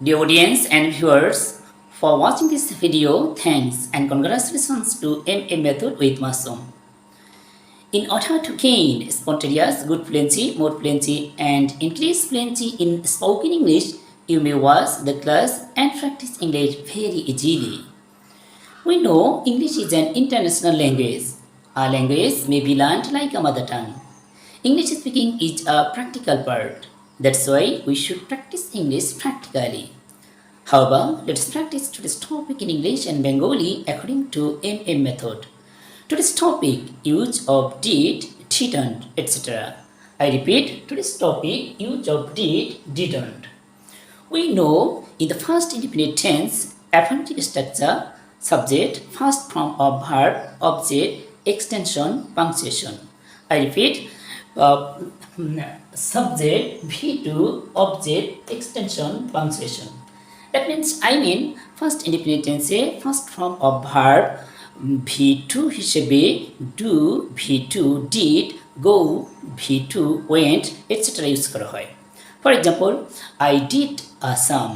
Dear audience and viewers, for watching this video, thanks and congratulations to MA Method with Masoom. In order to gain spontaneous, good fluency, more fluency, and increase fluency in spoken English, you may watch the class and practice English very easily. We know English is an international language. A language may be learned like a mother tongue. English speaking is a practical part. That's why we should practice English practically. However, let's practice today's topic in English and Bengali according to MA method. Today's topic, use of did, didn't, etc. I repeat, today's topic, use of did, didn't. We know in the first indefinite tense, affirmative structure, subject, first form of verb, object, extension, punctuation. I repeat, subject, V2, object, extension, punctuation. That means first indefinite tense first form of verb V2 হিসেবে do V2 did go V2 went etc. Use করা হয়। For example I did a sum,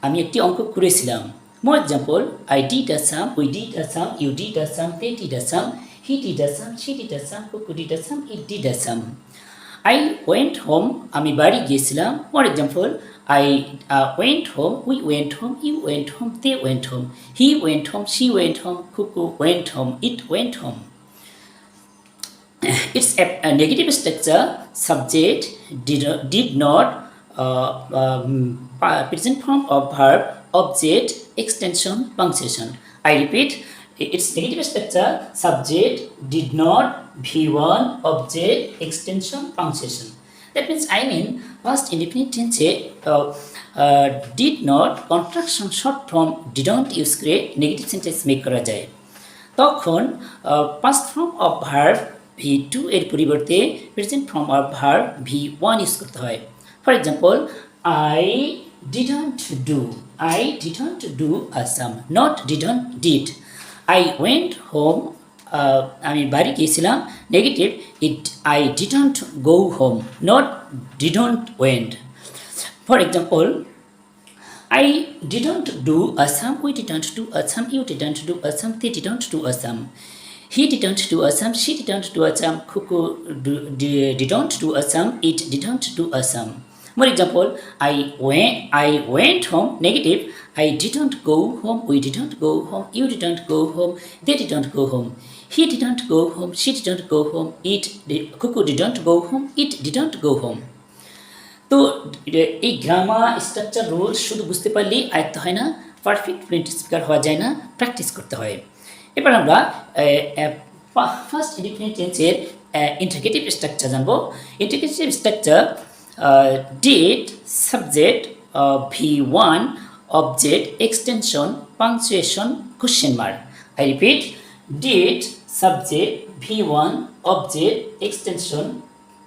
আমি একটি অঙ্ক করেছিলাম। মোর example I did a sum, we did a sum, you did a sum, they did a sum, he did a sum, she did a sum, কুকু did a sum, it did a sum. I went home, আমি বাড়ি গিয়েছিলাম। For example I went home, we went home, you went home, they went home, he went home, she went home, Kuku went home, it went home. It's a negative structure, subject, did not, present form of verb, object, extension, punctuation. I repeat, its negative structure, subject, did not, V1, object, extension, punctuation. That means first indefinite tense did not contraction short form didn't use করে negative sentence make করা যায়। তখন past form of verb V2 এর পরিবর্তে present form of verb V1 use করতে হয়। For example I didn't do a sum, not didn't did. I went home, আমি বাড়ি গিয়েছিলাম, negative I didn't go home, not didn't went. For example, I didn't do a sum, we didn't do a sum, you didn't do a sum, they didn't do a sum. He didn't do a sum, she didn't do a sum, Kuku didn't do a sum, it didn't do a sum. For example, I went home, negative I didn't go home, we didn't go home, you didn't go home, they didn't go home. He didn't go home, she didn't go home, Kuku didn't go home, it didn't go home. তো এই grammar structure rules শুধু বুঝতে পারলেই আয়ত্ত হয় না, perfect fluent speaker হওয়া যায় না, প্র্যাকটিস করতে হয়। এবার আমরা ফার্স্ট ইনডিফিনিট টেন্সের ইন্টিগ্রেটিভ স্ট্রাকচার জানবো। Integrative structure did, subject, V1, object, extension, punctuation, question mark. I repeat, did, subject, V1, object, extension,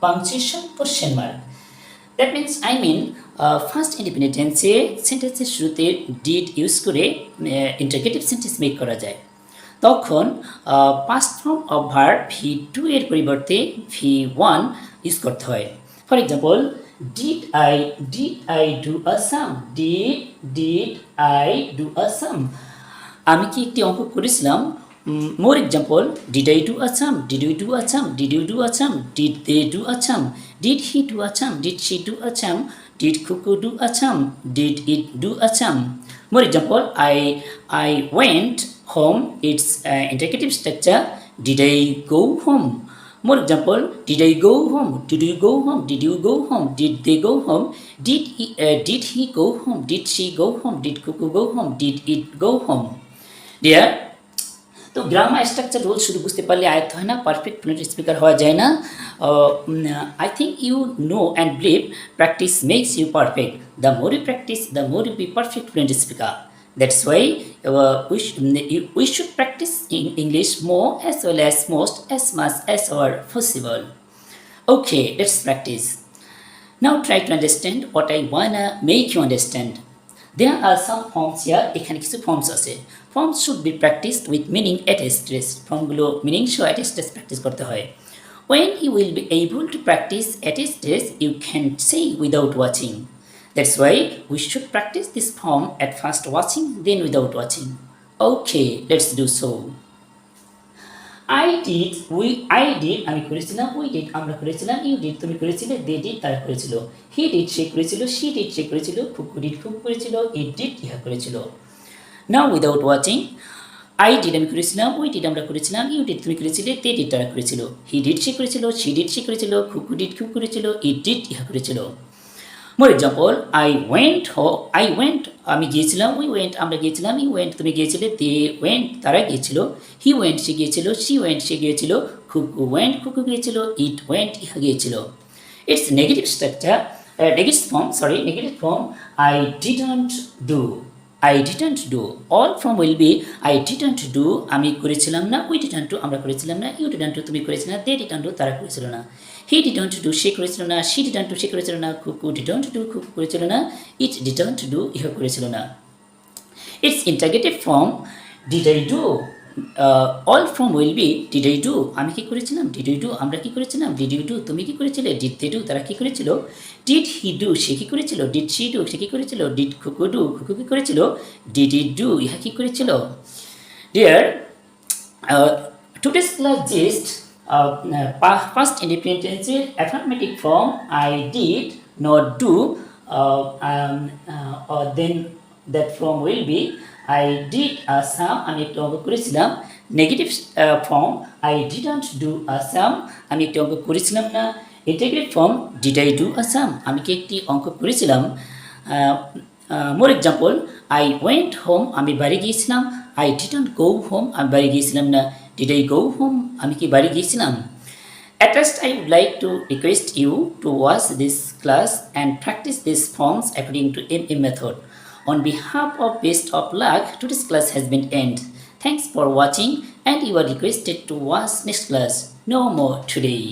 punctuation, question mark. That means first independent টেন্সে সেন্টেন্সের শুরুতে ডিড ইউজ করে ইন্টারগেটিভ সেন্টেন্স মেক করা যায়। তখন past form of verb V2 এর পরিবর্তে V1 use করতে হয়। For example did I do a sum, did I do a sum, আমি কি একটি অঙ্ক করেছিলাম। More example, did I do a sum, did you do a sum, did you do a sum, did they do a sum, did he do a sum, did she do a sum, did Kuku do a sum, did it do a sum. More example, I went home, it's interrogative structure, did I go home. More example, did I go home, did you go home, did you go home, did they go home, did he go home, did she go home, did Kuku go home, did it go home. Dear, তো grammar structure rule শুধু বুঝতে পারলে আয়ত্ত হয় না, perfect fluent speaker হওয়া যায় না। I think you know and believe practice makes you perfect. The more you practise, the more you be perfect fluent speaker. That's why we should practice in English more as well as as much as possible. Okay, let's practice. Now try to understand what I wanna make you understand. There are some forms here, এখানে কিছু forms আছে। Forms should be practiced with meaning attached. ফর্মগুলো meaning সহ attached practice করতে হয়। When you will be able to practice attached, you can say without watching. That's why we should practice this form at first watching, then without watching. Okay, let's do so. I did আমি করেছিলাম, we did আমরা করেছিলাম, you did তুমি করেছিলে, they did তারা করেছিল, he did সে করেছিল, she did সে করেছিল, ফুকু did ফুকু করেছিল, it did ইহা করেছিল। Now without watching, I did আমি করেছিলাম, we did আমরা করেছিলাম, you did তুমি করেছিলে, they did তারা করেছিল, he did সে করেছিল, she did সে করেছিল, ফুকু did ফুকু করেছিল, it did ইহা করেছিল। ফর এক্সাম্পল, I went আমি গিয়েছিলাম, we went আমরা গিয়েছিলাম, you went তুমি গিয়েছিলে, they went তারা গিয়েছিল, he went সে গিয়েছিল, she went সে গিয়েছিল, খুকু went খুকু গিয়েছিল, it went ইহা গিয়েছিল। It's negative structure, negative form, I didn't do, I didn't do, all form will be I didn't do আমি করেছিলাম না, we didn't do আমরা করেছিলাম না, you didn't do তুমি করেছিলে না, they didn't do তারা করেছিল না, he didn't do সে করেছিল না, she didn't do সে করেছিল না, কুকু didn't do কুকু করেছিল না, it didn't do ইহা করেছিল না। Its interrogative form, did I do, all form will be did I do আমি কি করেছিলাম, did you do আমরা কি করেছিলাম, did you do তুমি কি করেছিলে, did they do তারা কি করেছিল, did he do সে কি করেছিল, did she do সে কি করেছিল, did কুকু do কুকু কি করেছিল, did it do ইহা কি করেছিল। Dear, today's class gist, past independent affirmative form I did not do, or then that form will be I did a sum আমি একটু অঙ্ক করেছিলাম, negative form I didn't do a sum আমি একটি অঙ্ক করেছিলাম না, integrative form did I do a sum আমি কি একটি অঙ্ক করেছিলাম। মোর এক্সাম্পল, I went home আমি বাড়ি গিয়েছিলাম, I didn't go home আমি বাড়ি গিয়েছিলাম না, did I go home আমি কি বাড়ি গিয়েছিলাম। At last, I would like to request you to watch this class and practice these forms according to MA method. On behalf of Best of Luck, today's class has been end. Thanks for watching, and you are requested to watch next class. No more today.